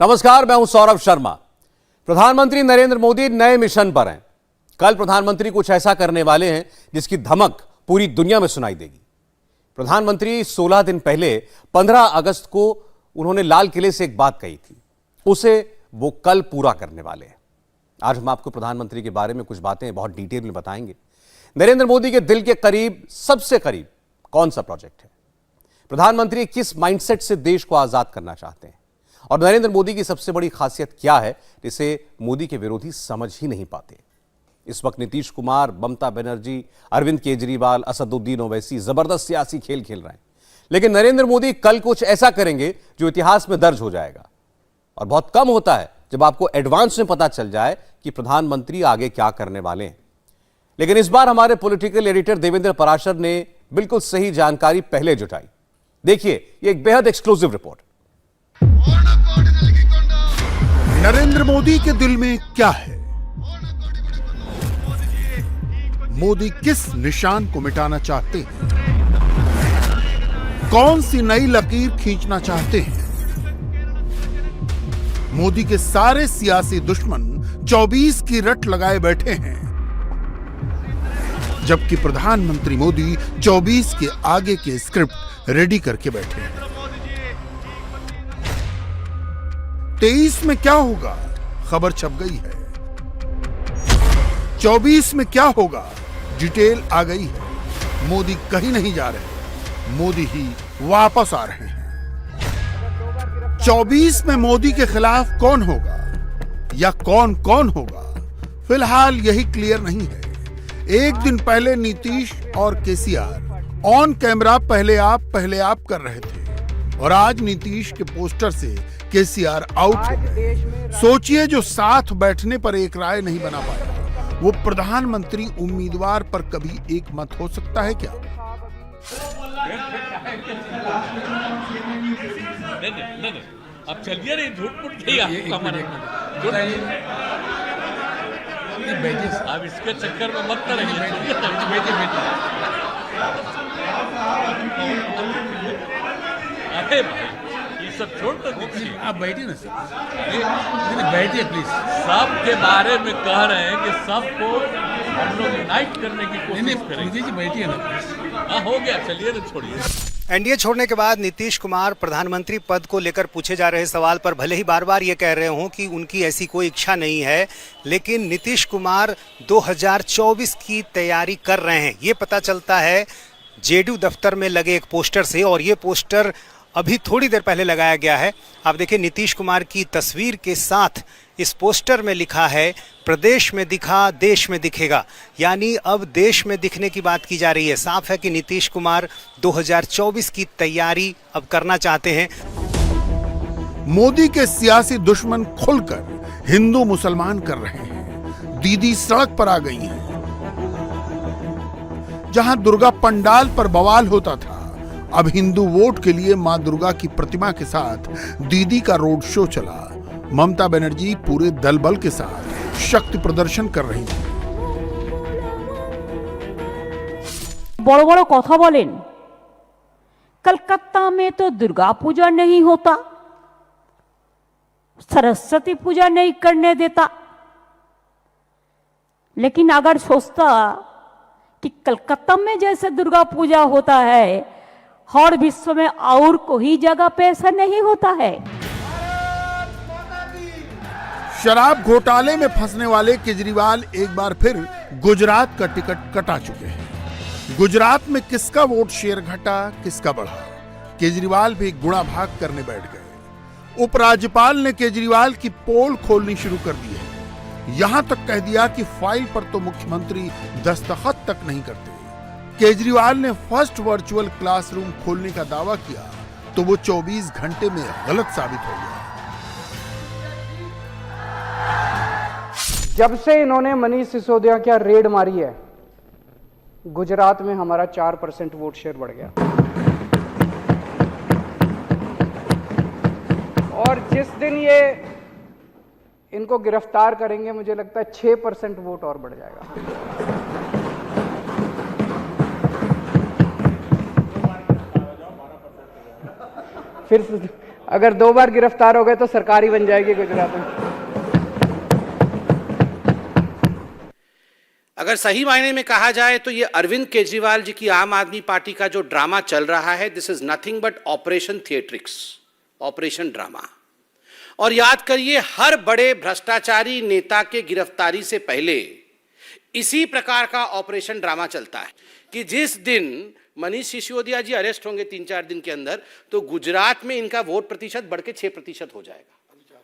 नमस्कार, मैं हूं सौरभ शर्मा। प्रधानमंत्री नरेंद्र मोदी नए मिशन पर हैं। कल प्रधानमंत्री कुछ ऐसा करने वाले हैं जिसकी धमक पूरी दुनिया में सुनाई देगी। प्रधानमंत्री 16 दिन पहले 15 अगस्त को उन्होंने लाल किले से एक बात कही थी, उसे वो कल पूरा करने वाले हैं। आज हम आपको प्रधानमंत्री के बारे में कुछ बातें बहुत डिटेल में बताएंगे। नरेंद्र मोदी के दिल के करीब, सबसे करीब कौन सा प्रोजेक्ट है, प्रधानमंत्री किस माइंडसेट से देश को आजाद करना चाहते हैं, और नरेंद्र मोदी की सबसे बड़ी खासियत क्या है जिसे मोदी के विरोधी समझ ही नहीं पाते। इस वक्त नीतीश कुमार, ममता बनर्जी, अरविंद केजरीवाल, असदुद्दीन ओवैसी जबरदस्त सियासी खेल खेल रहे हैं, लेकिन नरेंद्र मोदी कल कुछ ऐसा करेंगे जो इतिहास में दर्ज हो जाएगा। और बहुत कम होता है जब आपको एडवांस में पता चल जाए कि प्रधानमंत्री आगे क्या करने वाले हैं। लेकिन इस बार हमारे पॉलिटिकल एडिटर देवेंद्र पराशर ने बिल्कुल सही जानकारी पहले जुटाई। देखिए, ये एक बेहद एक्सक्लूसिव रिपोर्ट। नरेंद्र मोदी के दिल में क्या है? मोदी किस निशान को मिटाना चाहते हैं? कौन सी नई लकीर खींचना चाहते हैं? मोदी के सारे सियासी दुश्मन 24 की रट लगाए बैठे हैं, जबकि प्रधानमंत्री मोदी 24 के आगे के स्क्रिप्ट रेडी करके बैठे हैं। 23 में क्या होगा, खबर छप गई है। 24 में क्या होगा, डिटेल आ गई है। मोदी कहीं नहीं जा रहे, मोदी ही वापस आ रहे हैं। 24 में मोदी के खिलाफ कौन होगा या कौन कौन होगा, फिलहाल यही क्लियर नहीं है। एक दिन पहले नीतीश और केसीआर ऑन कैमरा पहले आप कर रहे थे, और आज नीतीश के पोस्टर से केसीआर आउट हो गए। सोचिए, जो साथ बैठने पर एक राय नहीं बना पाया, वो प्रधानमंत्री उम्मीदवार पर कभी एक मत हो सकता है क्या? नहीं, अब चलिए, नहीं झूठ मूठ नहीं आप इसके चक्कर में मत करेंगे। अरे भाई, ये सब छोड़ कर दीजिए, आप बैठिए ना सर, बैठिए प्लीज। सबके बारे में कह रहे हैं कि सबको हम लोग यूनाइट करने की कोशिश करेंगे। बैठिए ना। हाँ, हो गया, चलिए ना, छोड़िए। एनडीए छोड़ने के बाद नीतीश कुमार प्रधानमंत्री पद को लेकर पूछे जा रहे सवाल पर भले ही बार बार ये कह रहे हों कि उनकी ऐसी कोई इच्छा नहीं है, लेकिन नीतीश कुमार 2024 की तैयारी कर रहे हैं। ये पता चलता है जेडीयू दफ्तर में लगे एक पोस्टर से, और ये पोस्टर अभी थोड़ी देर पहले लगाया गया है। आप देखिए, नीतीश कुमार की तस्वीर के साथ इस पोस्टर में लिखा है, प्रदेश में दिखा देश में दिखेगा। यानी अब देश में दिखने की बात की जा रही है। साफ है कि नीतीश कुमार 2024 की तैयारी अब करना चाहते हैं। मोदी के सियासी दुश्मन खुलकर हिंदू मुसलमान कर रहे हैं। दीदी सड़क पर आ गई हैं। जहां दुर्गा पंडाल पर बवाल होता था, अब हिंदू वोट के लिए मां दुर्गा की प्रतिमा के साथ दीदी का रोड शो चला। ममता बनर्जी पूरे दल बल के साथ शक्ति प्रदर्शन कर रही थी। बड़ो बड़ो कथा बोलें, कलकत्ता में तो दुर्गा पूजा नहीं होता, सरस्वती पूजा नहीं करने देता। लेकिन अगर सोचता कि कलकत्ता में जैसे दुर्गा पूजा होता है, और विश्व में और कोई जगह पे ऐसा नहीं होता है। शराब घोटाले में फंसने वाले केजरीवाल एक बार फिर गुजरात का टिकट कटा चुके हैं। गुजरात में किसका वोट शेयर घटा, किसका बढ़ा, केजरीवाल भी गुणा भाग करने बैठ गए। उपराज्यपाल ने केजरीवाल की पोल खोलनी शुरू कर दी है। यहां तक कह दिया कि फाइल पर तो मुख्यमंत्री दस्तखत तक नहीं करते। केजरीवाल ने फर्स्ट वर्चुअल क्लासरूम खोलने का दावा किया तो वो 24 घंटे में गलत साबित हो गया। जब से इन्होंने मनीष सिसोदिया क्या रेड मारी है, गुजरात में हमारा 4% वोट शेयर बढ़ गया। और जिस दिन ये इनको गिरफ्तार करेंगे, मुझे लगता है 6% वोट और बढ़ जाएगा। फिर अगर 2 बार गिरफ्तार हो गए तो सरकार ही बन जाएगी गुजरात में। अगर सही मायने में कहा जाए तो ये अरविंद केजरीवाल जी की आम आदमी पार्टी का जो ड्रामा चल रहा है, this is nothing but operation theatrics, operation drama. और याद करिए, हर बड़े भ्रष्टाचारी नेता के गिरफ्तारी से पहले इसी प्रकार का ऑपरेशन ड्रामा चलता है कि जिस दिन मनीष सिसोदिया जी अरेस्ट होंगे 3-4 दिन के अंदर, तो गुजरात में इनका वोट प्रतिशत बढ़ के 6% हो जाएगा।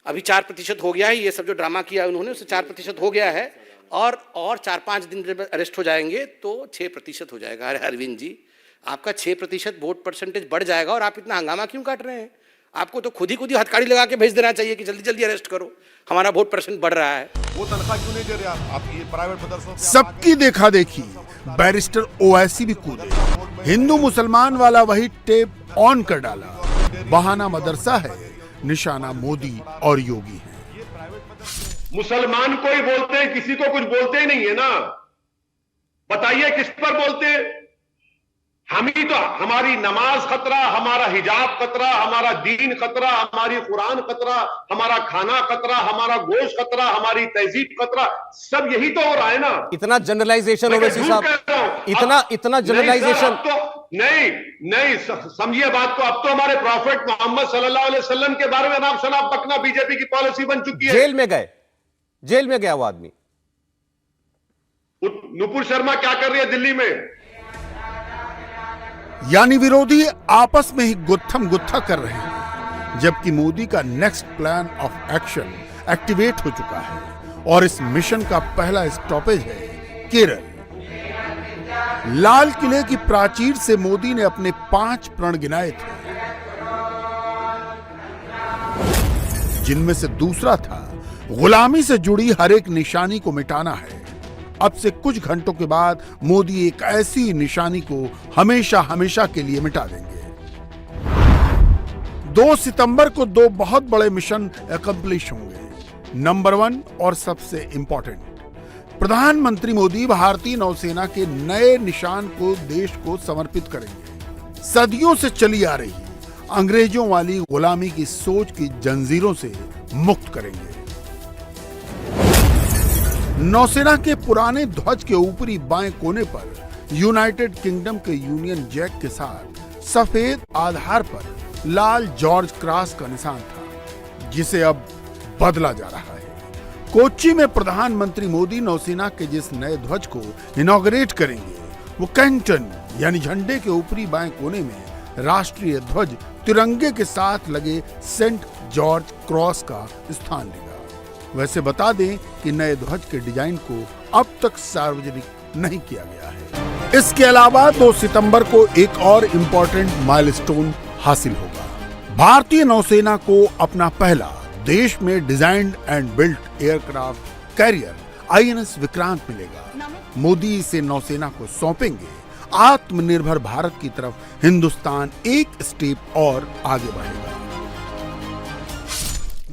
अभी 4% हो गया है, ये सब जो ड्रामा किया उन्होंने उससे 4% हो गया है, और 4-5 दिन जब अरेस्ट हो जाएंगे तो 6% हो जाएगा। अरे अरविंद जी, आपका 6% वोट परसेंटेज बढ़ जाएगा और आप इतना हंगामा क्यों काट रहे हैं? आपको तो खुद ही हथकड़ी लगा के भेज देना चाहिए कि जल्दी जल्दी अरेस्ट करो, हमारा वोट परसेंट बढ़ रहा है। वो तनख्वाह क्यों नहीं दे रहे आप ये प्राइवेट मदरसों से? सबकी देखा देखी बैरिस्टर ओवैसी भी कूदे, हिंदू मुसलमान वाला वही टेप ऑन कर डाला। बहाना मदरसा है, निशाना मोदी और योगी है। मुसलमान को ही बोलते हैं, किसी को कुछ बोलते ही नहीं है ना। बताइए किस पर बोलते हैं? हम ही तो, हमारी नमाज खतरा, हमारा हिजाब खतरा, हमारा दीन खतरा, हमारी कुरान खतरा, हमारा खाना खतरा, हमारा गोश्त खतरा, हमारी तहजीब खतरा, सब यही तो हो रहा है ना। इतना जनरलाइजेशन ओवैसी साहब, इतना जनरलाइजेशन नहीं समझिए बात को। अब तो हमारे प्रॉफिट मोहम्मद सल्लल्लाहु अलैहि वसल्लम के बारे में नाम शनाब बकना बीजेपी की पॉलिसी बन चुकी है। जेल में गया वो आदमी। नुपुर शर्मा क्या कर रही है दिल्ली में? यानी विरोधी आपस में ही गुत्थम गुत्था कर रहे हैं, जबकि मोदी का next plan of action activate हो चुका है और इस मिशन का पहला स्टॉपेज है केरल। लाल किले की प्राचीर से मोदी ने अपने 5 प्रण गिनाए थे, जिनमें से दूसरा था गुलामी से जुड़ी हर एक निशानी को मिटाना है। अब से कुछ घंटों के बाद मोदी एक ऐसी निशानी को हमेशा हमेशा के लिए मिटा देंगे। 2 सितंबर को 2 बहुत बड़े मिशन अकम्प्लिश होंगे। नंबर 1 और सबसे इंपॉर्टेंट, प्रधानमंत्री मोदी भारतीय नौसेना के नए निशान को देश को समर्पित करेंगे। सदियों से चली आ रही अंग्रेजों वाली गुलामी की सोच की जंजीरों से मुक्त करेंगे। नौसेना के पुराने ध्वज के ऊपरी बाएं कोने पर यूनाइटेड किंगडम के यूनियन जैक के साथ सफेद आधार पर लाल जॉर्ज क्रॉस का निशान था, जिसे अब बदला जा रहा है। कोच्चि में प्रधानमंत्री मोदी नौसेना के जिस नए ध्वज को इनॉग्रेट करेंगे, वो कैंटन यानी झंडे के ऊपरी बाएं कोने में राष्ट्रीय ध्वज तिरंगे के साथ लगे सेंट जॉर्ज क्रॉस का स्थान लेगा। वैसे बता दें कि नए ध्वज के डिजाइन को अब तक सार्वजनिक नहीं किया गया है। इसके अलावा 2 सितंबर को एक और इम्पोर्टेंट माइलस्टोन हासिल होगा। भारतीय नौसेना को अपना पहला देश में designed and built aircraft carrier INS Vikrant मिलेगा। मोदी इसे नौसेना को सौंपेंगे। आत्मनिर्भर भारत की तरफ हिंदुस्तान एक स्टेप और आगे बढ़ेगा।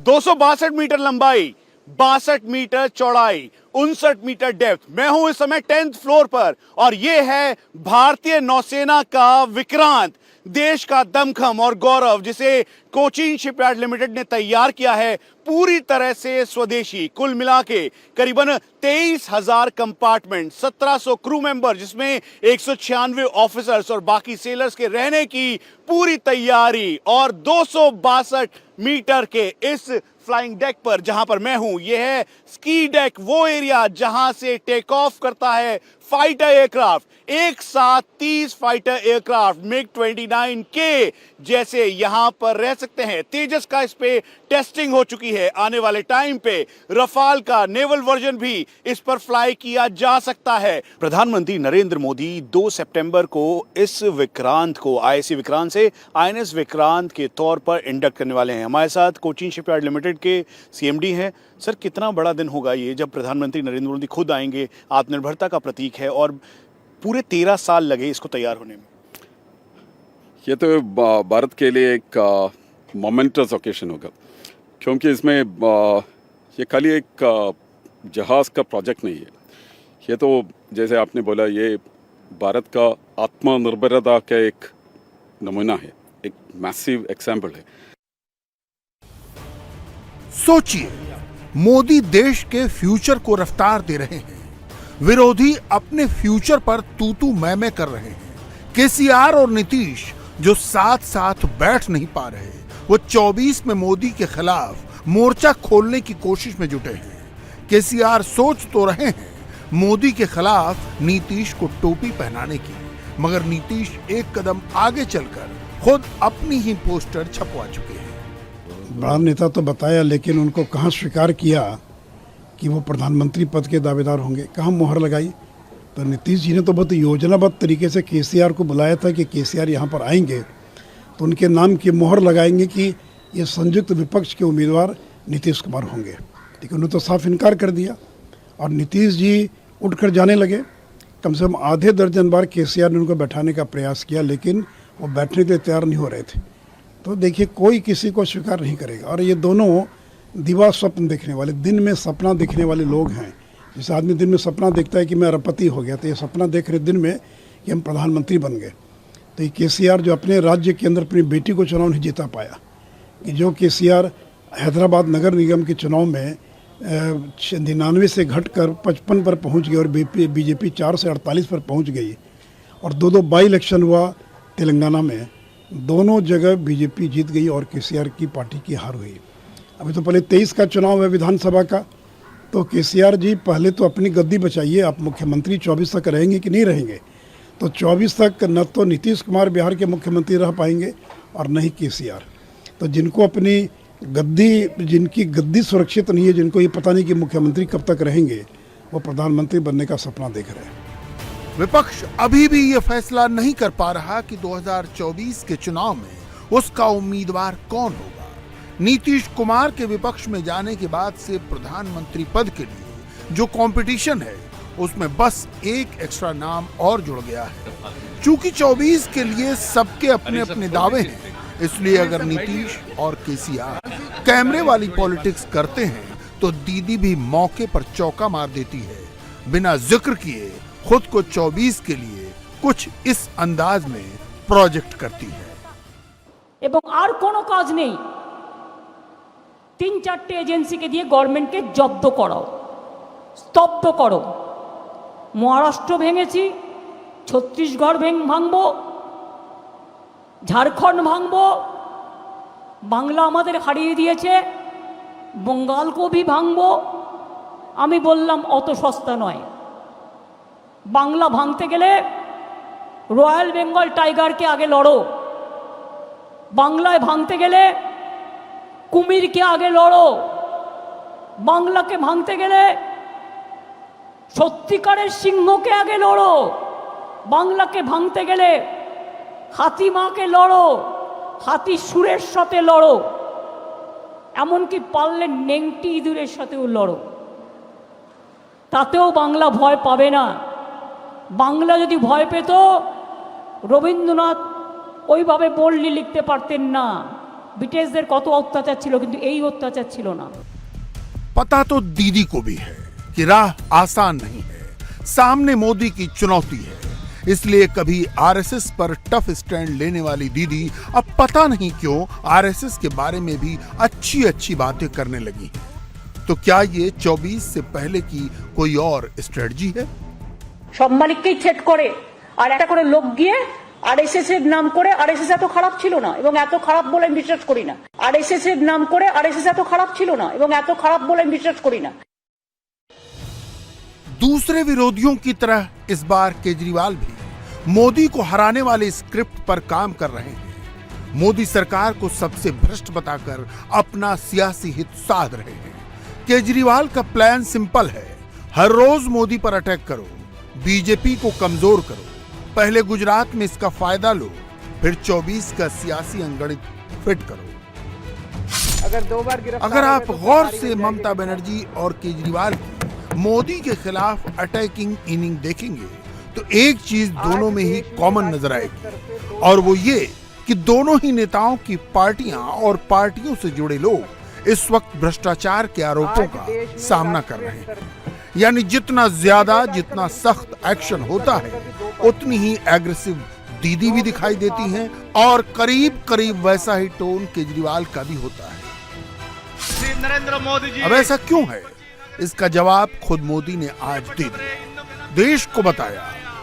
262 मीटर लंबाई, 62 मीटर चौड़ाई, 59 मीटर डेप्थ। मैं हूं इस समय 10th फ्लोर पर और यह है भारतीय नौसेना का विक्रांत, देश का दमखम और गौरव, जिसे कोचीन शिपयार्ड लिमिटेड ने तैयार किया है पूरी तरह से स्वदेशी। कुल मिला के करीबन 23,000 कंपार्टमेंट, 1700 क्रू मेंबर, जिसमें 196 ऑफिसर्स और बाकी सेलर्स के रहने की पूरी तैयारी, और 262 मीटर के इस फ्लाइंग डेक पर जहां पर मैं हूं, यह है स्की डेक, वो एरिया जहां से टेक ऑफ करता है फाइटर एयरक्राफ्ट। एक साथ 30 फाइटर एयरक्राफ्ट MiG-29 के जैसे यहां पर रह सकते हैं। तेजस का इस पे टेस्टिंग हो चुकी है। आने वाले टाइम पे रफाल का नेवल वर्जन भी इस पर फ्लाई किया जा सकता है। प्रधानमंत्री नरेंद्र मोदी 2 सितंबर को इस विक्रांत को IAC विक्रांत से INS विक्रांत के तौर पर इंडक्ट करने वाले हैं। हमारे साथ कोचीन शिपयार्ड लिमिटेड के CMD हैं। सर, कितना बड़ा दिन होगा ये जब प्रधानमंत्री नरेंद्र मोदी खुद आएंगे? आत्मनिर्भरता का प्रतीक है और पूरे 13 साल लगे इसको तैयार होने में। ये तो भारत के लिए एक मोमेंटस ओकेशन होगा, क्योंकि इसमें ये खाली एक जहाज़ का प्रोजेक्ट नहीं है। ये तो जैसे आपने बोला, ये भारत का आत्मनिर्भरता का एक नमूना है, एक मैसिव एग्जाम्पल है। सोचिए, मोदी देश के फ्यूचर को रफ्तार दे रहे हैं, विरोधी अपने फ्यूचर पर तू तू मैं कर रहे हैं। केसीआर और नीतीश जो साथ साथ बैठ नहीं पा रहे, वो 24 में मोदी के खिलाफ मोर्चा खोलने की कोशिश में जुटे हैं। केसीआर सोच तो रहे हैं मोदी के खिलाफ नीतीश को टोपी पहनाने की, मगर नीतीश एक कदम आगे चलकर खुद अपनी ही पोस्टर छपवा चुके हैं। बड़ा नेता तो बताया, लेकिन उनको कहाँ स्वीकार किया कि वो प्रधानमंत्री पद के दावेदार होंगे, कहाँ मोहर लगाई। तो नीतीश जी ने तो बहुत योजनाबद्ध तरीके से केसीआर को बुलाया था कि केसीआर यहाँ पर आएंगे तो उनके नाम की मोहर लगाएंगे कि ये संयुक्त विपक्ष के उम्मीदवार नीतीश कुमार होंगे, लेकिन उन्होंने तो साफ इनकार कर दिया और नीतीश जी उठकर जाने लगे। कम से कम आधे दर्जन बार केसीआर ने उनको बैठाने का प्रयास किया, लेकिन वो बैठने के लिए तैयार नहीं हो रहे थे। तो देखिए, कोई किसी को स्वीकार नहीं करेगा। और ये दोनों दिवा स्वप्न देखने वाले, दिन में सपना देखने वाले लोग हैं। जैसे आदमी दिन में सपना देखता है कि मैं अरबपति हो गया, तो ये सपना देख रहे दिन में कि हम प्रधानमंत्री बन गए। तो ये केसीआर जो अपने राज्य के अंदर अपनी बेटी को चुनाव नहीं जीता पाया, कि जो केसीआर हैदराबाद नगर निगम के चुनाव में 99 से घटकर 55 पर पहुंच गई और बीजेपी 4 से 48 पर पहुंच गई, और दो बाई इलेक्शन हुआ तेलंगाना में, दोनों जगह बीजेपी जीत गई और केसीआर की पार्टी की हार हुई। अभी तो पहले 23 का चुनाव है विधानसभा का, तो केसीआर जी पहले तो अपनी गद्दी बचाइए। आप मुख्यमंत्री 24 तक रहेंगे कि नहीं रहेंगे? तो 24 तक न तो नीतीश कुमार बिहार के मुख्यमंत्री रह पाएंगे और न ही केसीआर। तो जिनको अपनी जिनकी गद्दी सुरक्षित नहीं है, जिनको ये पता नहीं कि मुख्यमंत्री कब तक रहेंगे, वो प्रधानमंत्री बनने का सपना देख रहे हैं। विपक्ष अभी भी ये फैसला नहीं कर पा रहा कि 2024 के चुनाव में उसका उम्मीदवार कौन होगा। नीतीश कुमार के विपक्ष में जाने के बाद से प्रधानमंत्री पद के लिए जो कंपटीशन है, उसमें बस एक एक्स्ट्रा नाम और जुड़ गया है। चूंकि 24 के लिए सबके अपने अपने दावे हैं, इसलिए अगर नीतीश और केसीआर कैमरे वाली पॉलिटिक्स करते हैं तो दीदी भी मौके पर चौका मार देती है। बिना जिक्र किए खुद को 24 के लिए कुछ इस अंदाज में प्रोजेक्ट करती है। এবং আর কোনো কাজ নেই, 3-4টে এজেন্সিকে দিয়ে গভর্নমেন্টকে জব্দ করাও, স্তব্ধ করো। মহারাষ্ট্র ভেঙেছি, ছত্তিশগড় ভাঙবো, ঝাড়খণ্ড ভাঙবো, বাংলা আমাদের হারিয়ে দিয়েছে, বঙ্গালকেও भी ভাঙবো। আমি বললাম অত সস্তা নয়। বাংলা ভাঙতে গেলে রয়্যাল বেঙ্গল টাইগারকে আগে লড়ো, বাংলায় ভাঙতে গেলে কুমিরকে আগে লড়ো, বাংলাকে ভাঙতে গেলে সত্যিকারের সিংহকে আগে লড়ো, বাংলাকে ভাঙতে গেলে হাতিমাকে লড়ো, হাতি সুরের সাথে লড়ো, এমনকি পারলে নেংটি ইঁদুরের সাথেও লড়ো, তাতেও বাংলা ভয় পাবে না। বাংলা যদি ভয় পেত, রবীন্দ্রনাথ ওইভাবে বললি লিখতে পারতেন না। ব্রিটিশদের কত অত্যাচার ছিল, কিন্তু এই অত্যাচার ছিল না। पता तो दीदी को भी है कि राह आसान नहीं है, सामने मोदी की चुनौती है। इसलिए कभी आरएसएस पर टफ स्टैंड लेने वाली दीदी अब पता नहीं क्यों आरएसएस के बारे में भी अच्छी अच्छी बातें करने लगी हैं। तो क्या ये 24 से पहले की कोई और स्ट्रेटजी है? সব মালিককেই থ্রেট করে, আর একটা করে লোক গিয়ে আরএসএস এর নাম করে, আরএসএস এত খারাপ ছিল না এবং এত খারাপ বলে আমি বিশ্বাস করি না। আরএসএস এর নাম করে আরএসএস এত খারাপ ছিল না এবং এত খারাপ বলে আমি বিশ্বাস করি না। दूसरे विरोधियों की तरह इस बार केजरीवाल भी मोदी को हराने वाले स्क्रिप्ट पर काम कर रहे हैं। मोदी सरकार को सबसे भ्रष्ट बताकर अपना सियासी हित साध रहे हैं। केजरीवाल का प्लान सिंपल है, हर रोज मोदी पर अटैक करो, बीजेपी को कमजोर करो, पहले गुजरात में इसका फायदा लो, फिर 24 का सियासी अंगणित फिट करो। अगर 2 बार गिरफ्तार अगर आप हो गए तो गौर सारी से जगह ममता बनर्जी और केजरीवाल की मोदी के खिलाफ अटैकिंग इनिंग देखेंगे तो एक चीज दोनों में ही कॉमन नजर आएगी, और वो ये कि दोनों ही नेताओं की पार्टियां और पार्टियों से जुड़े लोग इस वक्त भ्रष्टाचार के आरोपों का सामना कर रहे हैं। यानी जितना ज्यादा, जितना सख्त एक्शन होता है, उतनी ही एग्रेसिव दीदी भी दिखाई देती हैं, और करीब करीब वैसा ही टोन केजरीवाल का भी होता है। श्री नरेंद्र मोदी जी। अब ऐसा क्यों है? इसका जवाब खुद मोदी ने आज दे दिया। देश को बताया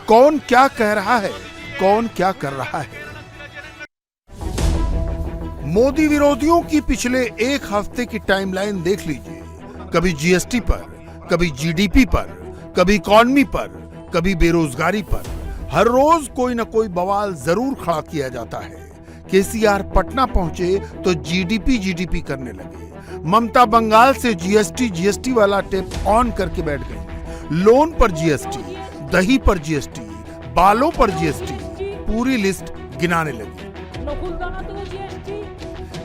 कौन क्या कह रहा है, कौन क्या कर रहा है। मोदी विरोधियों की पिछले एक हफ्ते की टाइमलाइन देख लीजिए। कभी जीएसटी पर, कभी जीडीपी पर, कभी इकॉनमी पर, कभी बेरोजगारी पर। हर रोज कोई न कोई बवाल जरूर खड़ा किया जाता है। केसीआर पटना पहुंचे तो जीडीपी करने लगे। ममता बंगाल से जीएसटी वाला टेप ऑन करके बैठ गई। लोन पर जीएसटी, दही पर जीएसटी, बालों पर जीएसटी, पूरी लिस्ट गिनाने लगी।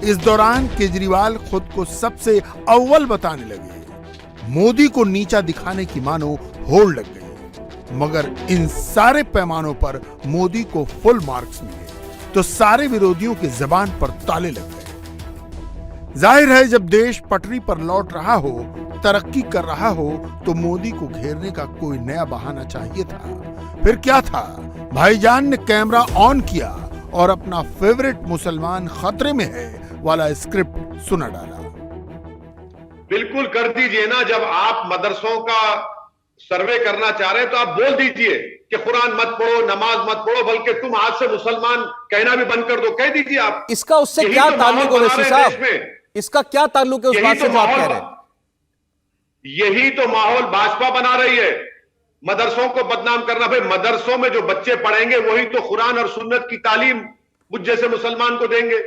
इस दौरान केजरीवाल खुद को सबसे अव्वल बताने लगे। मोदी को नीचा दिखाने की मानो होड़ लग गई। मगर इन सारे पैमानों पर मोदी को फुल मार्क्स मिले तो सारे विरोधियों की जबान पर ताले लग गए। जाहिर है जब देश पटरी पर लौट रहा हो, तरक्की कर रहा हो, तो मोदी को घेरने का कोई नया बहाना चाहिए था। फिर क्या था? भाईजान ने कैमरा ऑन किया और अपना फेवरेट मुसलमान खतरे में है वाला स्क्रिप्ट सुना डाला। बिल्कुल कर दीजिए ना। जब आप मदरसों का सर्वे करना चाह रहे हैं तो आप बोल दीजिए कि कुरान मत पढ़ो, नमाज मत पढ़ो, बल्कि तुम आज से मुसलमान कहना भी बंद कर दो। कह दीजिए आप। इसका उससे क्या ताल्लुक है वैसी साहब? इसका क्या ताल्लुक है उस बात से जो आप कह रहे हैं? यही तो माहौल भाजपा बना रही है, मदरसों को बदनाम करना। भाई मदरसों में जो बच्चे पढ़ेंगे वही तो कुरान और सुन्नत की तालीम मुझ जैसे मुसलमान को देंगे।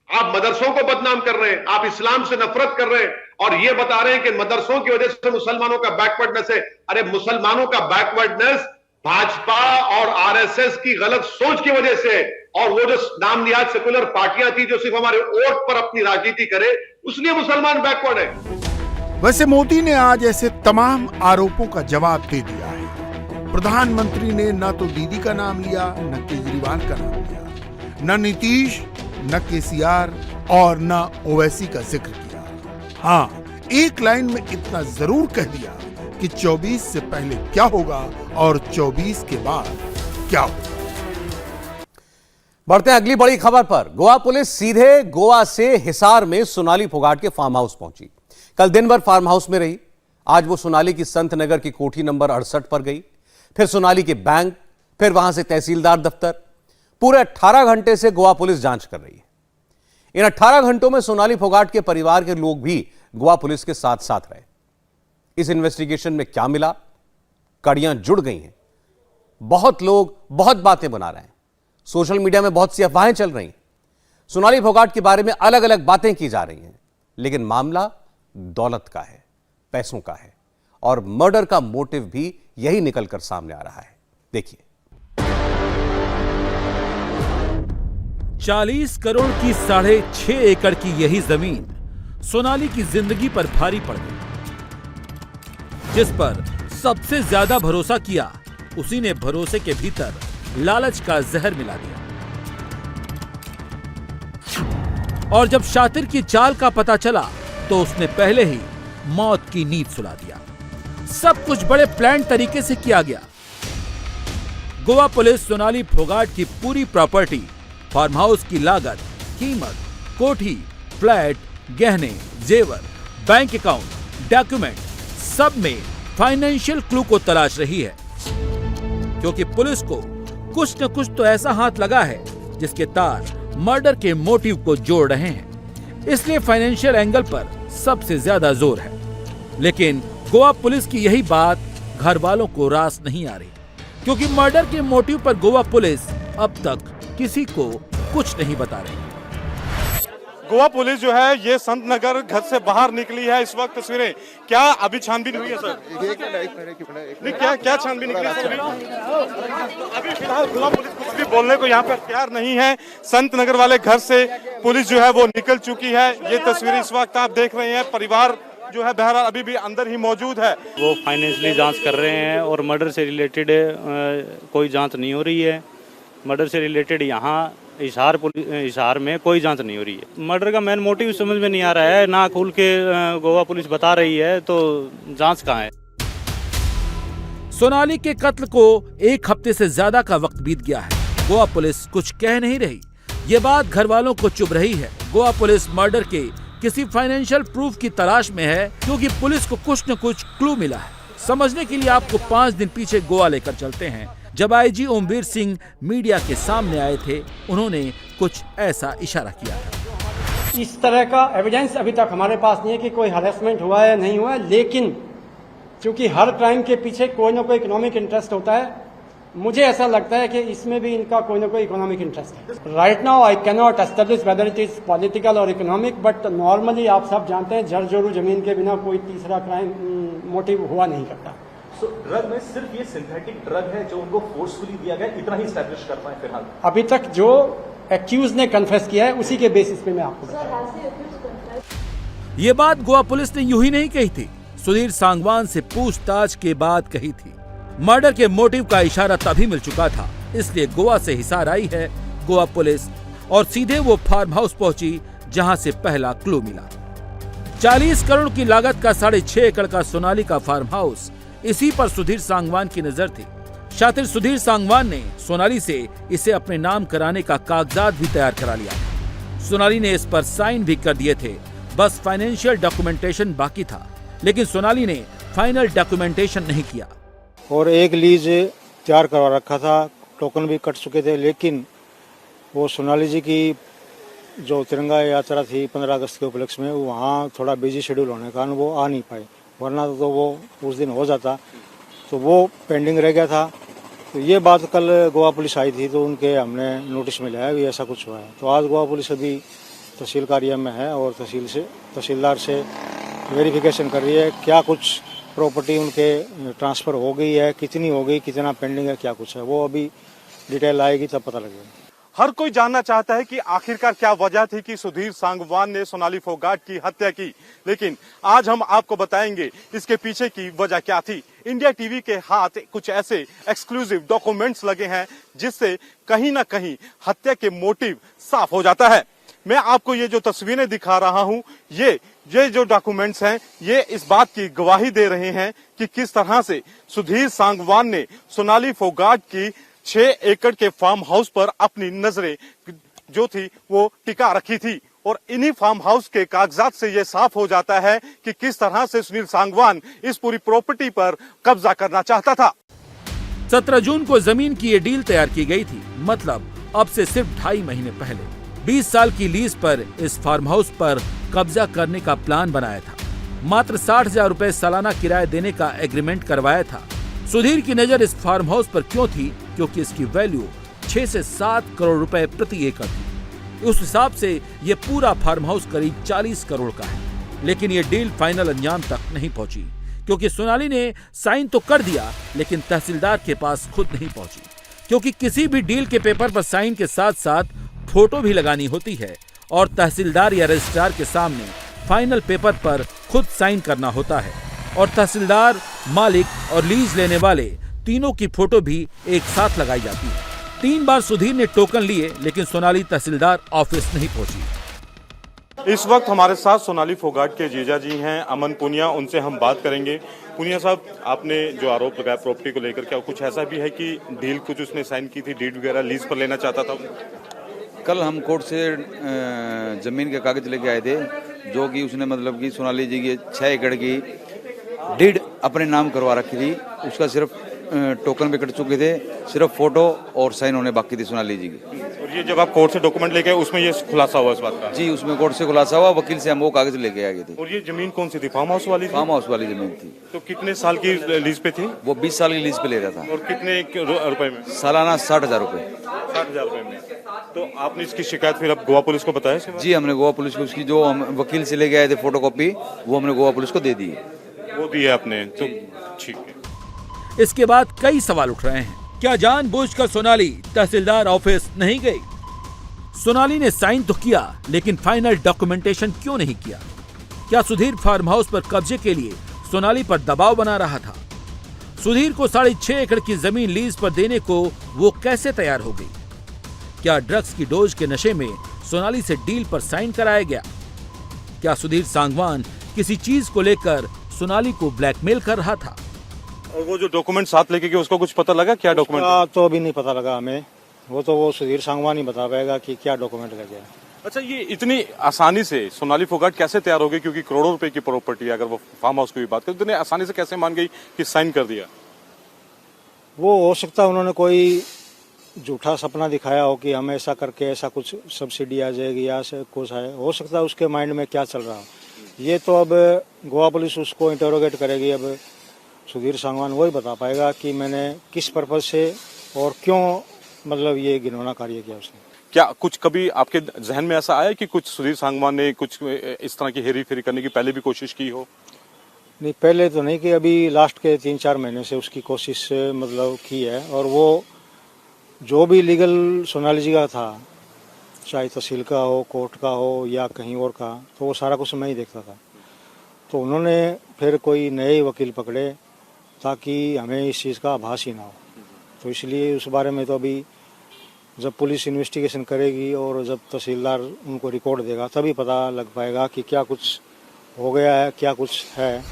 आप मदरसों को बदनाम कर रहे हैं, आप इस्लाम से नफरत कर रहे हैं और ये बता रहे हैं कि मदरसों की वजह से मुसलमानों का बैकवर्डनेस है। अरे मुसलमानों का बैकवर्डनेस भाजपा और आरएसएस की गलत सोच की वजह से, और वो जो नाम निहाद सेकुलर पार्टियां थी जो सिर्फ हमारे वोट पर अपनी राजनीति करे, उसलिए मुसलमान बैकवर्ड है। वैसे मोदी ने आज ऐसे तमाम आरोपों का जवाब दे दिया है। प्रधानमंत्री ने न तो दीदी का नाम लिया, न केजरीवाल का नाम लिया, न नीतीश, न केसीआर और न ओवैसी का जिक्र किया। हाँ, एक लाइन में इतना जरूर कह दिया कि 24 से पहले क्या होगा और 24 के बाद क्या होगा। बढ़ते हैं अगली बड़ी खबर पर। गोवा पुलिस सीधे गोवा से हिसार में सोनाली फोगाट के फार्म हाउस पहुंची। कल दिन भर फार्म हाउस में रही। आज वो सोनाली की संत नगर की कोठी नंबर 68 पर गई, फिर सोनाली के बैंक, फिर वहां से तहसीलदार दफ्तर। पूरे 18 घंटे से गोवा पुलिस जांच कर रही है। इन 18 घंटों में सोनाली फोगाट के परिवार के लोग भी गोवा पुलिस के साथ साथ रहे। इस इन्वेस्टिगेशन में क्या मिला? कड़ियां जुड़ गई हैं। बहुत लोग बहुत बातें बना रहे हैं। सोशल मीडिया में बहुत सी अफवाहें चल रही हैं। सोनाली फोगाट के बारे में अलग अलग बातें की जा रही हैं, लेकिन मामला दौलत का है, पैसों का है, और मर्डर का मोटिव भी यही निकलकर सामने आ रहा है। देखिए। 40 करोड़ की 6.5 एकड़ की यही जमीन सोनाली की जिंदगी पर भारी पड़ गई। जिस पर सबसे ज्यादा भरोसा किया, उसी ने भरोसे के भीतर लालच का जहर मिला दिया। और जब शातिर की चाल का पता चला तो उसने पहले ही मौत की नींद सुला दिया। सब कुछ बड़े प्लान तरीके से किया गया। गोवा पुलिस सोनाली फोगाट की पूरी प्रॉपर्टी, फार्म हाउस की लागत, कीमत, कोठी, फ्लैट, गहने, जेवर, बैंक अकाउंट, डॉक्यूमेंट, सब में फाइनेंशियल क्लू को तलाश रही है, क्योंकि पुलिस को कुछ न कुछ तो ऐसा हाथ लगा है जिसके तार मर्डर के मोटिव को जोड़ रहे हैं। इसलिए फाइनेंशियल एंगल पर सबसे ज्यादा जोर है। लेकिन गोवा पुलिस की यही बात घर वालों को रास नहीं आ रही, क्योंकि मर्डर के मोटिव पर गोवा पुलिस अब तक किसी को कुछ नहीं बता रही। गोवा पुलिस जो है ये संत नगर घर से बाहर निकली है। इस वक्त तस्वीरें क्या अभी छानबीन हुई है सर? नहीं, क्या छानबीन निकली है? अभी फिलहाल गोवा पुलिस कुछ भी बोलने को यहाँ पर तैयार नहीं है। संत नगर वाले घर से पुलिस जो है वो निकल चुकी है। ये तस्वीरें इस वक्त आप देख रहे हैं। परिवार जो है बहरहाल अभी भी अंदर ही मौजूद है। वो फाइनेंशियली जांच कर रहे हैं और मर्डर से रिलेटेड कोई जांच नहीं हो रही है। मर्डर से रिलेटेड यहाँ हिसार में कोई जांच नहीं हो रही है। मर्डर का मेन मोटिव समझ में नहीं आ रहा है, ना खुल के गोवा पुलिस बता रही है, तो जांच कहाँ है? सोनाली के कत्ल को 1 हफ्ते से ज्यादा का वक्त बीत गया है। गोवा पुलिस कुछ कह नहीं रही। ये बात घर वालों को चुभ रही है। गोवा पुलिस मर्डर के किसी फाइनेंशियल प्रूफ की तलाश में है, क्योंकि पुलिस को कुछ न कुछ क्लू मिला है। समझने के लिए आपको 5 दिन पीछे गोवा लेकर चलते हैं, जब आईजी ओमवीर सिंह मीडिया के सामने आए थे। उन्होंने कुछ ऐसा इशारा किया था। इस तरह का एविडेंस अभी तक हमारे पास नहीं है कि कोई हरेसमेंट हुआ है नहीं हुआ है, लेकिन क्योंकि हर क्राइम के पीछे कोई ना कोई इकोनॉमिक इंटरेस्ट होता है, मुझे ऐसा लगता है कि इसमें भी इनका कोई ना कोई इकोनॉमिक इंटरेस्ट है। Right now I can not establish whether it is political और इकोनॉमिक, बट नॉर्मली आप सब जानते हैं जर जोरू जमीन के बिना कोई तीसरा क्राइम मोटिव हुआ नहीं करता। सो ड्रग में सिर्फ ये सिंथेटिक ड्रग है जो उनको फोर्सफुली दिया गया, इतना ही एस्टैब्लिश कर पाए फिलहाल? अभी तक जो एक्यूज ने कन्फेस किया है उसी के बेसिस पे मैं आपको बताऊं। ये बात गोवा पुलिस ने यूं ही नहीं कही थी, सुधीर सांगवान से पूछताछ के बाद कही थी। मर्डर के मोटिव का इशारा तभी मिल चुका था, इसलिए गोवा से हिसार आई है गोवा पुलिस और सीधे वो फार्म हाउस पहुंची जहां से पहला क्लू मिला। 40 करोड़ की लागत का 6.5 एकड़ का सोनाली का फार्म हाउस, इसी पर सुधीर सांगवान की नजर थी। शातिर सुधीर सांगवान ने सोनाली से इसे अपने नाम कराने का कागजात भी तैयार करा लिया। सोनाली ने इस पर साइन भी कर दिए थे, बस फाइनेंशियल डॉक्यूमेंटेशन बाकी था, लेकिन सोनाली ने फाइनल डॉक्यूमेंटेशन नहीं किया। और एक लीज तैयार करवा रखा था, टोकन भी कट चुके थे, लेकिन वो सोनाली जी की जो तिरंगा यात्रा थी 15 अगस्त के उपलक्ष्य में, वहाँ थोड़ा बिजी शेड्यूल होने के कारण वो आ नहीं पाए, वरना तो वो उस दिन हो जाता, तो वो पेंडिंग रह गया था। तो ये बात कल गोवा पुलिस आई थी तो उनके हमने नोटिस में लिया कि ऐसा कुछ हुआ है। तो आज गोवा पुलिस अभी तहसील कार्य में है और तहसीलदार से वेरिफिकेशन कर रही है क्या कुछ प्रॉपर्टी उनके ट्रांसफर हो गई है, कितनी हो गई, कितना पेंडिंग है, क्या कुछ है, वो अभी डिटेल आएगी तब पता लगेगा। हर कोई जानना चाहता है कि आखिरकार क्या वजह थी कि सुधीर सांगवान ने सोनाली फोगाट की हत्या की, लेकिन आज हम आपको बताएंगे इसके पीछे की वजह क्या थी। इंडिया टीवी के हाथ कुछ ऐसे एक्सक्लूसिव डॉक्यूमेंट्स लगे हैं जिससे कहीं ना कहीं हत्या के मोटिव साफ हो जाता है। मैं आपको ये जो तस्वीरें दिखा रहा हूं, ये जो डॉक्यूमेंट्स हैं, ये इस बात की गवाही दे रहे हैं कि किस तरह से सुधीर सांगवान ने सोनाली फोगाट की 6 एकड़ के फार्म हाउस पर अपनी नजरें जो थी वो टिका रखी थी। और इन्हीं फार्म हाउस के कागजात से ये साफ हो जाता है कि किस तरह से सुनील सांगवान इस पूरी प्रॉपर्टी पर कब्जा करना चाहता था। 17 जून को जमीन की ये डील तैयार की गई थी, मतलब अब से सिर्फ 2.5 महीने पहले। 20 साल की लीज पर इस फार्म हाउस पर कब्जा करने का प्लान बनाया था। मात्र 60,000 रुपए सालाना किराया देने का एग्रीमेंट करवाया था। सुधीर की नजर इस फार्म हाउस पर क्यों थी? क्योंकि इसकी वैल्यू 6 से 7 करोड़ रुपए प्रति एकड़ थी। उस हिसाब से ये पूरा फार्म हाउस करीब 40 करोड़ का है। लेकिन ये डील फाइनल अंजाम तक नहीं पहुंची, क्योंकि सोनाली ने साइन तो कर दिया, लेकिन तहसीलदार के पास खुद नहीं पहुंची, क्योंकि किसी भी डील के पेपर पर साइन के साथ साथ फोटो भी लगानी होती है और तहसीलदार या रजिस्ट्रार के सामने फाइनल पेपर पर खुद साइन करना होता है। और तहसीलदार, मालिक और लीज लेने वाले तीनों की फोटो भी एक साथ लगाई जाती है। 3 बार सुधीर ने टोकन लिए, लेकिन सोनाली तहसीलदार ऑफिस नहीं पहुंची। इस वक्त हमारे साथ सोनाली फोगाट के जीजा जी हैं, अमन पुनिया, उनसे हम बात करेंगे। पुनिया साहब, आपने जो आरोप लगाया प्रॉपर्टी को लेकर, क्या कुछ ऐसा भी है कि डील कुछ उसने साइन की थी, डीड वगैरह लीज पर लेना चाहता था? कल हम कोर्ट से जमीन के कागज लेके आए थे, जो कि उसने मतलब कि सोनाली जी की 6 एकड़ की डीड अपने नाम करवा रखी थी। उसका सिर्फ टोकन भी कट चुके थे, सिर्फ फोटो और साइन होने बाकी थी सोनाली जी की। और ये जब आप कोर्ट से डॉक्यूमेंट लेके आए, उसमें ये खुलासा हुआ इस बात का? जी, उसमें कोर्ट से खुलासा हुआ, वकील से हम वो कागज लेके आ गए थे। और ये जमीन कौन सी थी? फार्म हाउस वाली? फार्म हाउस वाली जमीन थी। तो कितने साल की लीज पे थी? वो 20 साल की लीज पे ले रहा था। और कितने रुपए में? सालाना 60,000 रुपए। 60,000 रुपए में। तो आपने इसकी शिकायत फिर अब गोवा पुलिस को बताया? जी, हमने गोवा पुलिस को उसकी जो हम वकील से लेके आए थे फोटोकॉपी, वो हमने गोवा पुलिस को दे दी। वो दी है आपने? तो ठीक है। इसके बाद कई सवाल उठ रहे हैं। क्या जानबूझकर सोनाली तहसीलदार ऑफिस नहीं गई? सोनाली ने साइन तो किया, लेकिन फाइनल डॉक्यूमेंटेशन क्यों नहीं किया? क्या सुधीर फार्म हाउस पर कब्जे के लिए सोनाली पर दबाव बना रहा था? सुधीर को 6.5 एकड़ की जमीन लीज पर देने को वो कैसे तैयार हो गई? क्या ड्रग्स की डोज के नशे में सोनाली से डील पर साइन कराया गया? क्या सुधीर सांगवान किसी चीज को लेकर सोनाली को ब्लैकमेल कर रहा था? और वो जो डॉक्यूमेंट साथ लेके गए, उसका कुछ पता लगा? क्या डॉक्यूमेंट? तो अभी नहीं पता लगा हमें, वो तो वो सुधीर सांगवान ही बता पाएगा कि क्या डॉक्यूमेंट लगे। अच्छा, ये इतनी आसानी से सोनाली फोगाट कैसे तैयार हो गई, क्योंकि करोड़ों रुपए की प्रॉपर्टी है, अगर वो फार्म हाउस की भी बात करें तो इतने आसानी से कैसे मान गई कि साइन कर दिया? वो हो सकता है उन्होंने कोई झूठा सपना दिखाया हो कि हमें ऐसा करके ऐसा कुछ सब्सिडी आ जाएगी या ऐसे कुछ है, हो सकता है उसके माइंड में क्या चल रहा हो। ये तो अब गोवा पुलिस उसको इंटरोगेट करेगी। अब सुधीर सांगवान वही बता पाएगा कि मैंने किस पर्पज से और क्यों मतलब ये घिनौना कार्य किया उसने। क्या कुछ कभी आपके जहन में ऐसा आया कि कुछ सुधीर सांगवान ने कुछ इस तरह की हेरी फेरी करने की पहले भी कोशिश की हो? नहीं, पहले तो नहीं, कि अभी लास्ट के 3-4 महीने से उसकी कोशिश मतलब की है। और वो जो भी लीगल सोनाली जी का था, चाहे तहसील का हो, कोर्ट का हो या कहीं और का, तो वो सारा कुछ मैं ही देखता था। तो उन्होंने फिर कोई नए वकील पकड़े ताकि हमें इस चीज़ का आभास ही ना हो। तो इसलिए उस बारे में तो अभी जब पुलिस इन्वेस्टिगेशन करेगी और जब तहसीलदार उनको रिकॉर्ड देगा तभी पता लग पाएगा कि क्या कुछ हो गया है, क्या कुछ है।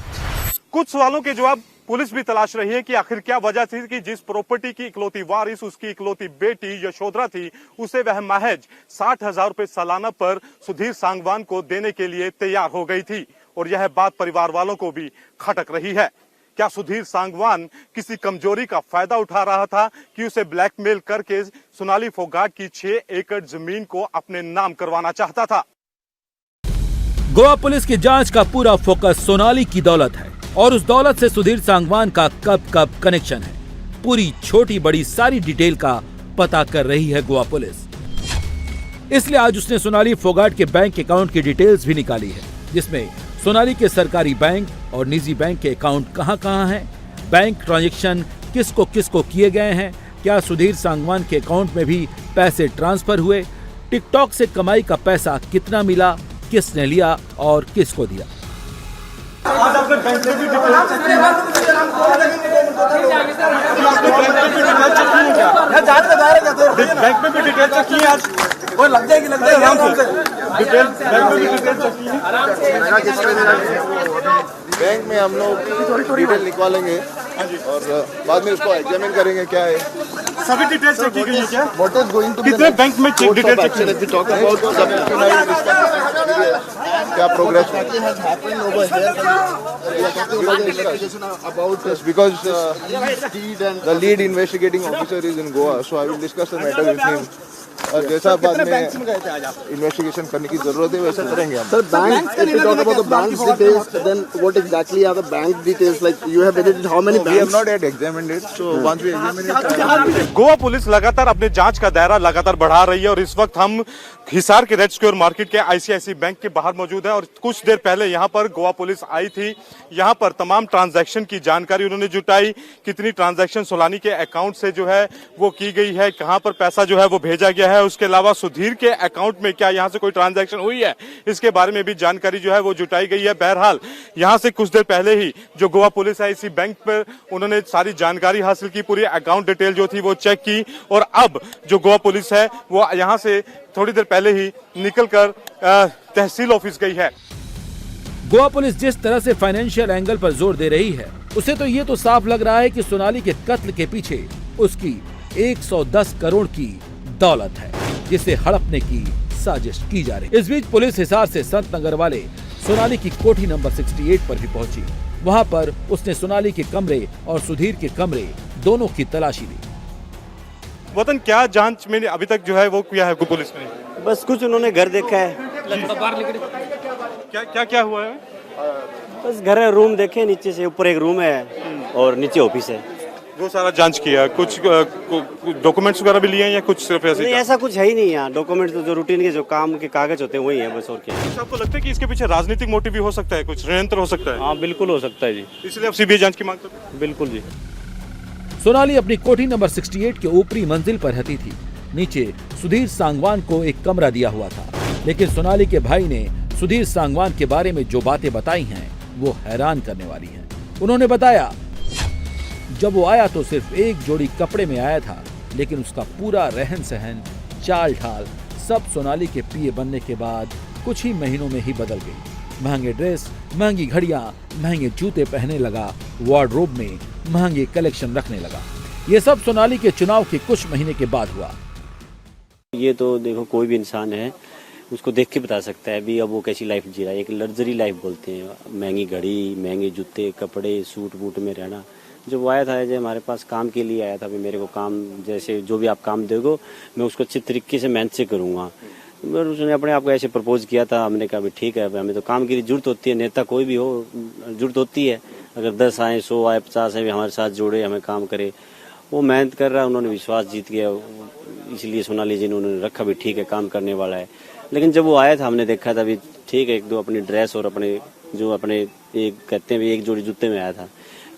कुछ सवालों के जवाब पुलिस भी तलाश रही है कि आखिर क्या वजह थी कि जिस प्रॉपर्टी की इकलौती वारिस उसकी इकलौती बेटी यशोधरा थी, उसे वह महज 60,000 रुपए सालाना पर सुधीर सांगवान को देने के लिए तैयार हो गई थी। और यह बात परिवार वालों को भी खटक रही है। क्या सुधीर सांगवान किसी कमजोरी का फायदा उठा रहा था कि उसे ब्लैकमेल करके सोनाली फोगाट की 6 एकड़ जमीन को अपने नाम करवाना चाहता था? गोवा पुलिस की जांच का पूरा फोकस सोनाली की दौलत है और उस दौलत से सुधीर सांगवान का कब कनेक्शन है। पूरी छोटी बड़ी सारी डिटेल का पता कर रही है गोवा पुलिस। इसलिए आज उसने सोनाली फोगाट के बैंक अकाउंट की डिटेल्स भी निकाली है, जिसमें सोनाली के सरकारी बैंक और निजी बैंक के अकाउंट कहां हैं, बैंक ट्रांजैक्शन किसको किसको किए गए हैं, क्या सुधीर सांगवान के अकाउंट में भी पैसे ट्रांसफर हुए, टिकटॉक से कमाई का पैसा कितना मिला, किसने लिया और किसको दिया। आज आपने बैंक में भी डिटेल चेक की है आज? वो लग जाएगी आराम से। डिटेल बैंक में भी डिटेल चेक की है? बैंक में हम लोग डिटेल निकालेंगे और बाद में उसको एग्जामिन करेंगे क्या है। सभी डिटेल चेक की गई है क्या? What is going to be कितने बैंक में चेक डिटेल चेक की? क्या progress about this because the lead investigating officer is in Goa, so I will discuss the matter with him. और जैसा बाद में इन्वेस्टिगेशन करने की जरूरत है वैसा करेंगे हम। Sir, bank. If you talk about the bank's details, then what exactly are the bank details? Like you have visited how many banks? We have not yet examined it, so once we examine it. Goa police लगातार अपने जांच का दायरा लगातार बढ़ा रही है और इस वक्त हम हिसार के रेड स्क्वायर मार्केट के आईसीआईसी बैंक के बाहर मौजूद हैं। और कुछ देर पहले यहाँ पर गोवा पुलिस आई थी। यहाँ पर तमाम ट्रांजैक्शन की जानकारी उन्होंने जुटाई, कितनी ट्रांजैक्शन सोनाली के अकाउंट से जो है वो की गई है, कहाँ पर पैसा जो है वो भेजा गया है, उसके अलावा सुधीर के अकाउंट में क्या यहाँ से कोई ट्रांजैक्शन हुई है, इसके बारे में भी जानकारी जो है वो जुटाई गई है। बहरहाल यहाँ से कुछ देर पहले ही जो गोवा पुलिस है इसी बैंक पर उन्होंने सारी जानकारी हासिल की, पूरी अकाउंट डिटेल जो थी वो चेक की और अब जो गोवा पुलिस है वो यहाँ से थोड़ी देर पहले ही निकलकर तहसील ऑफिस गई है। गोवा पुलिस जिस तरह से फाइनेंशियल एंगल पर जोर दे रही है, उसे तो ये तो साफ लग रहा है कि सोनाली के कत्ल के पीछे उसकी 110 करोड़ की दौलत है, जिसे हड़पने की साजिश की जा रही है। इस बीच पुलिस हिसार से संत नगर वाले सोनाली की कोठी नंबर 68 पर भी पहुंची। वहां पर उसने सोनाली के कमरे और सुधीर के कमरे दोनों की तलाशी ली। वतन, क्या जांच में अभी तक जो है वो किया है पुलिस ने? बस कुछ उन्होंने घर देखा है। क्या हुआ है? बस घर है, रूम देखे, नीचे से ऊपर एक रूम है और नीचे ऑफिस है। वो सारा जांच किया, कुछ डॉक्यूमेंट्स वगैरह भी लिए हैं या कुछ सिर्फ ऐसे? नहीं, ऐसा कुछ है ही नहीं यहाँ। डॉक्यूमेंट तो जो रूटीन के जो काम के कागज होते हैं वही है बस, और क्या है। आपको लगता है कि इसके पीछे राजनीतिक मोटिव भी हो सकता है, कुछ षड्यंत्र हो सकता है? हाँ, बिल्कुल हो सकता है जी। इसलिए आप सीबीआई जांच की मांग करते हैं? बिल्कुल जी। सोनाली अपनी कोठी नंबर 68 के ऊपरी मंजिल पर रहती थी। नीचे सुधीर सांगवान को एक कमरा दिया हुआ था, लेकिन सोनाली के भाई ने सुधीर सांगवान के बारे में जो बातें बताई हैं वो हैरान करने वाली हैं। उन्होंने बताया, जब वो आया तो सिर्फ एक जोड़ी कपड़े में आया था, लेकिन उसका पूरा रहन सहन, चाल ढाल सब सोनाली के पीए बनने के बाद कुछ ही महीनों में ही बदल गई। महंगे ड्रेस, महंगी घड़ियां, महंगे जूते पहनने लगा, वार्डरोब में महंगे कलेक्शन रखने लगा। ये सब सोनाली के चुनाव के कुछ महीने के बाद हुआ। ये तो देखो, कोई भी इंसान है, उसको देख के बता सकता है अभी अब वो कैसी लाइफ जी रहा है। एक लग्जरी लाइफ बोलते हैं, महंगी घड़ी, महंगे जूते, कपड़े, सूट बूट में रहना। जब वो आया था जो हमारे पास काम के लिए आया था, अभी मेरे को काम जैसे जो भी आप काम दोगे मैं उसको अच्छी तरीके से मेहनत से करूँगा। उसने अपने आप को ऐसे प्रपोज किया था, हमने कहा भी ठीक है, हमें तो काम की जरूरत होती है, नेता कोई भी हो जरूरत होती है। अगर 10 आए, 100 आए, 50 आए, हमारे साथ जोड़े, हमें काम करे। वो मेहनत कर रहा है, उन्होंने विश्वास जीत गया, इसलिए सोनाली जी ने उन्होंने रखा भी ठीक है काम करने वाला है। लेकिन जब वो आया था हमने देखा था भी ठीक है, एक दो अपनी ड्रेस और अपने जो अपने एक कहते हैं भी एक जोड़ी जूते में आया था।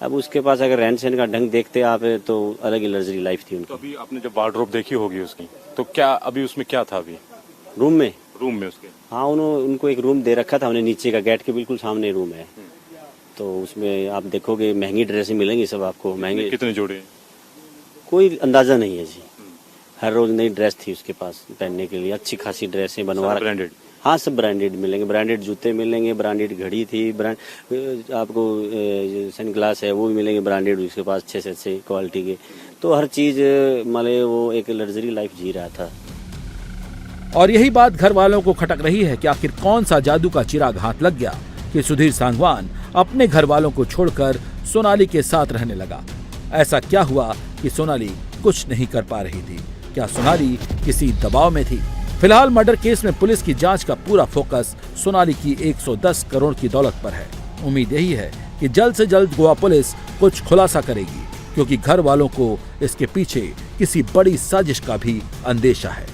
अब उसके पास अगर रहन सहन का ढंग देखते आप तो अलग ही लग्जरी लाइफ थी उनकी। तो अभी आपने जब वार्डरोब देखी होगी उसकी, तो क्या अभी उसमें क्या था? अभी रूम में उसके हाँ उनको एक रूम दे रखा था हमने, नीचे का गेट के बिल्कुल सामने रूम है। तो उसमें आप देखोगे महंगी ड्रेसें मिलेंगी सब आपको। महंगे कितने जोड़े? कोई अंदाजा नहीं है जी, हर रोज नई ड्रेस थी उसके पास पहनने के लिए, अच्छी खासी ड्रेसें बनवा ब्रांडेड। हाँ सब ब्रांडेड मिलेंगे, ब्रांडेड जूते मिलेंगे, ब्रांडेड घड़ी थी, ब्रांड आपको सन ग्लास है वो भी मिलेंगे ब्रांडेड उसके पास, अच्छे से अच्छे क्वालिटी के। तो हर चीज मतलब वो एक लग्जरी लाइफ जी रहा था। और यही बात घर वालों को खटक रही है कि आखिर कौन सा जादू का चिराग हाथ लग गया कि सुधीर सांगवान अपने घर वालों को छोड़कर सोनाली के साथ रहने लगा। ऐसा क्या हुआ कि सोनाली कुछ नहीं कर पा रही थी? क्या सोनाली किसी दबाव में थी? फिलहाल मर्डर केस में पुलिस की जांच का पूरा फोकस सोनाली की 110 करोड़ की दौलत पर है। उम्मीद यही है कि जल्द से जल्द गोवा पुलिस कुछ खुलासा करेगी, क्योंकि घर वालों को इसके पीछे किसी बड़ी साजिश का भी अंदेशा है।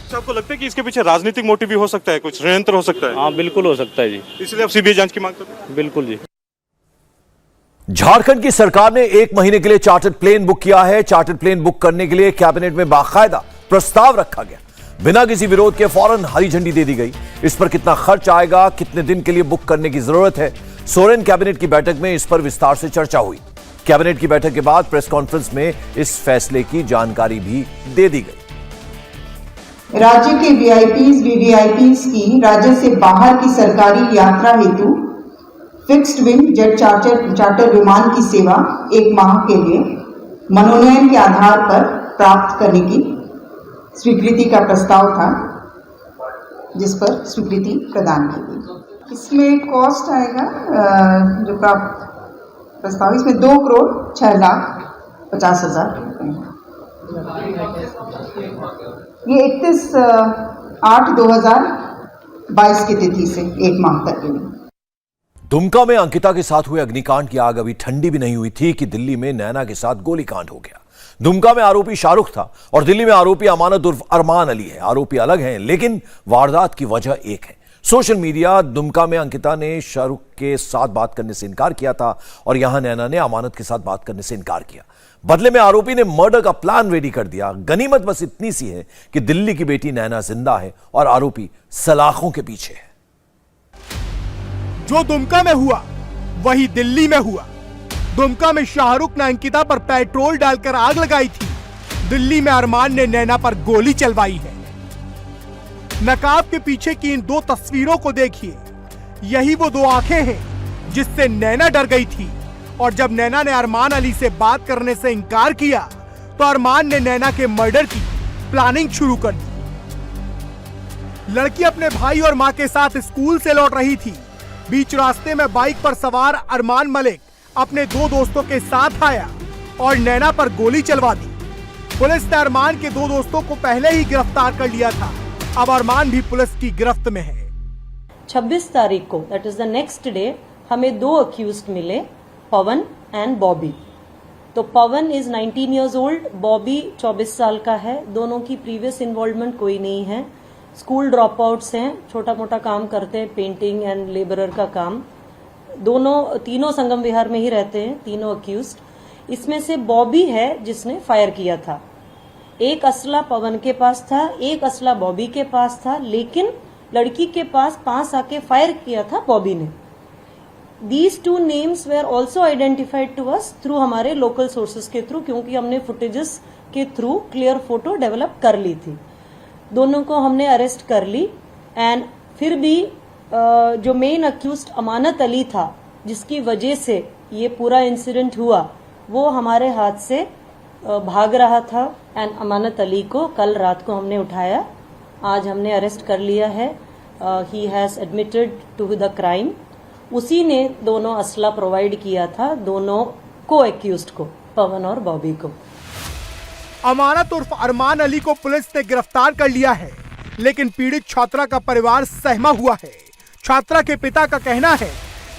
आपको लगता है कि इसके पीछे राजनीतिक मोटिव भी हो सकता है, कुछ षड्यंत्र हो सकता है? हाँ बिल्कुल हो सकता है जी, इसलिए आप सीबीआई जांच की मांग करते हैं? बिल्कुल जी। झारखंड की सरकार ने 1 महीने के लिए चार्टर्ड प्लेन बुक किया है। चार्टर्ड प्लेन बुक करने के लिए कैबिनेट में बाकायदा प्रस्ताव रखा गया, बिना किसी विरोध के फौरन हरी झंडी दे दी गई। इस पर कितना खर्च आएगा, कितने दिन के लिए बुक करने की जरूरत है, सोरेन कैबिनेट की बैठक में इस पर विस्तार से चर्चा हुई। कैबिनेट की बैठक के बाद प्रेस कॉन्फ्रेंस में इस फैसले की जानकारी भी दे दी गई। राज्य के वीआईपीज वीवीआईपीज की राज्य से बाहर की सरकारी यात्रा हेतु फिक्स्ड विंग जेट चार्टर विमान की सेवा 1 माह के लिए मनोनयन के आधार पर प्राप्त करने की स्वीकृति का प्रस्ताव था, जिस पर स्वीकृति प्रदान की गई। इसमें कॉस्ट आएगा जो प्राप्त प्रस्ताव, इसमें 2,06,50,000 रुपये। ये 31/8/2022 की तिथि से 1 माह तक के लिए। दुमका में अंकिता के साथ हुए अग्निकांड की आग अभी ठंडी भी नहीं हुई थी कि दिल्ली में नैना के साथ गोलीकांड हो गया। दुमका में आरोपी शाहरुख था और दिल्ली में आरोपी अमानत उर्फ अरमान अली है। आरोपी अलग हैं, लेकिन वारदात की वजह एक है। सोशल मीडिया दुमका में अंकिता ने शाहरुख के साथ बात करने से इनकार किया था और यहां नैना ने अमानत के साथ बात करने से इनकार किया। बदले में आरोपी ने मर्डर का प्लान रेडी कर दिया। गनीमत बस इतनी सी है कि दिल्ली की बेटी नैना जिंदा है और आरोपी सलाखों के पीछे है। जो दुमका में हुआ वही दिल्ली में हुआ। दुमका में शाहरुख ने अंकिता पर पेट्रोल डालकर आग लगाई थी। दिल्ली में अरमान ने नैना पर गोली चलवाई है। नकाब के पीछे की इन 2 तस्वीरों को देखिए। यही वो 2 आंखें हैं जिससे नैना डर गई थी, और जब नैना ने अरमान अली से बात करने से इनकार किया तो अरमान ने नैना के मर्डर की प्लानिंग शुरू कर दी। लड़की अपने भाई और मां के साथ स्कूल से लौट रही थी। बीच रास्ते में बाइक पर सवार अरमान मलिक अपने 2 दोस्तों के साथ आया और नैना पर गोली चलवा दी। पुलिस ने अरमान के 2 दोस्तों को पहले ही गिरफ्तार कर लिया था। अब अरमान भी पुलिस की गिरफ्त में है। 26 तारीख को, that is the next day, हमें 2 अक्यूज्ड मिले, पवन एंड बॉबी। तो पवन इज 19 इयर्स ओल्ड, बॉबी 24 साल का है। दोनों की प्रीवियस इन्वॉल्वमेंट कोई नहीं है। स्कूल ड्रॉप आउट्स हैं, छोटा मोटा काम करते हैं, पेंटिंग एंड लेबरर का काम। तीनों संगम विहार में ही रहते हैं, तीनों अक्यूज्ड। इसमें से बॉबी है जिसने फायर किया था। एक असला पवन के पास था, एक असला बॉबी के पास था, लेकिन लड़की के पास आके फायर किया था बॉबी ने। These 2 names were also identified to us through हमारे लोकल सोर्सेज के थ्रू, क्योंकि हमने फुटेजेस के थ्रू क्लियर फोटो डेवलप कर ली थी। दोनों को हमने अरेस्ट कर ली। एंड फिर भी जो मेन अक्यूज्ड अमानत अली था, जिसकी वजह से ये पूरा इंसिडेंट हुआ, वो हमारे हाथ से भाग रहा था। एंड अमानत अली को कल रात को हमने उठाया आज हमने अरेस्ट कर लिया है। He has admitted to the crime. उसी ने दोनों असला प्रोवाइड किया था दोनों को एक्यूज्ड को, पवन और बॉबी को। अमानत उर्फ अरमान अली को पुलिस ने गिरफ्तार कर लिया है, लेकिन पीड़ित छात्रा का परिवार सहमा हुआ है। छात्रा के पिता का कहना है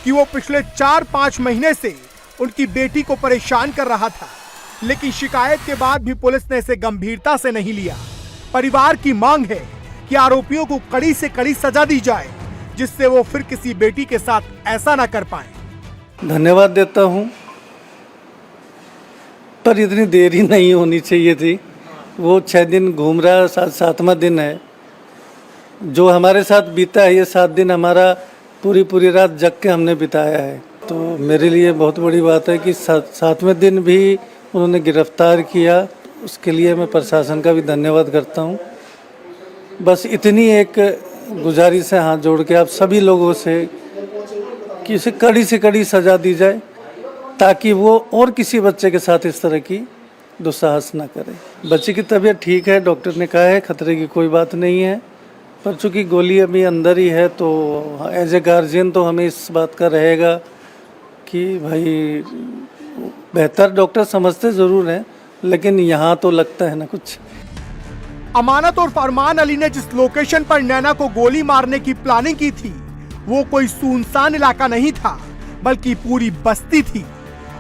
कि वो पिछले 4-5 महीने से उनकी बेटी को परेशान कर रहा था, लेकिन शिकायत के बाद भी पुलिस ने इसे गंभीरता से नहीं लिया। परिवार की मांग है कि आरोपियों को कड़ी से कड़ी सजा दी जाए, जिससे वो फिर किसी बेटी के साथ ऐसा ना कर पाए। धन्यवाद देता हूं, पर इतनी देरी नहीं होनी चाहिए थी। वो 6 दिन घूम रहा है, 7वां दिन है जो हमारे साथ बीता है। ये 7 दिन हमारा पूरी रात जग के हमने बिताया है। तो मेरे लिए बहुत बड़ी बात है कि 7वें दिन भी उन्होंने गिरफ्तार किया। उसके लिए मैं प्रशासन का भी धन्यवाद करता हूँ। बस इतनी एक गुजारिश है हाथ जोड़ के आप सभी लोगों से कि इसे कड़ी से कड़ी सजा दी जाए, ताकि वो और किसी बच्चे के साथ इस तरह की दुस्साहस ना करे। बच्चे की तबीयत ठीक है, डॉक्टर ने कहा है खतरे की कोई बात नहीं है, पर चूँकि गोली अभी अंदर ही है तो एज ए गार्जियन तो हमें इस बात का रहेगा कि भाई बेहतर डॉक्टर समझते ज़रूर हैं, लेकिन यहाँ तो लगता है ना कुछ। अमानत और अरमान अली ने जिस लोकेशन पर नैना को गोली मारने की प्लानिंग की थी, वो कोई सुनसान इलाका नहीं था, बल्कि पूरी बस्ती थी।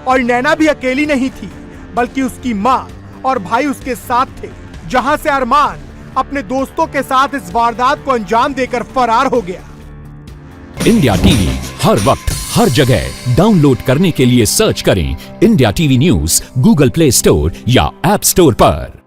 और नैना भी अकेली नहीं थी, बल्कि उसकी माँ और भाई उसके साथ थे, जहां से अरमान अपने दोस्तों के साथ इस वारदात को अंजाम देकर फरार हो गया। इंडिया टीवी हर वक्त हर जगह डाउनलोड करने के लिए सर्च करें India TV news Google play store या ऐप स्टोर पर।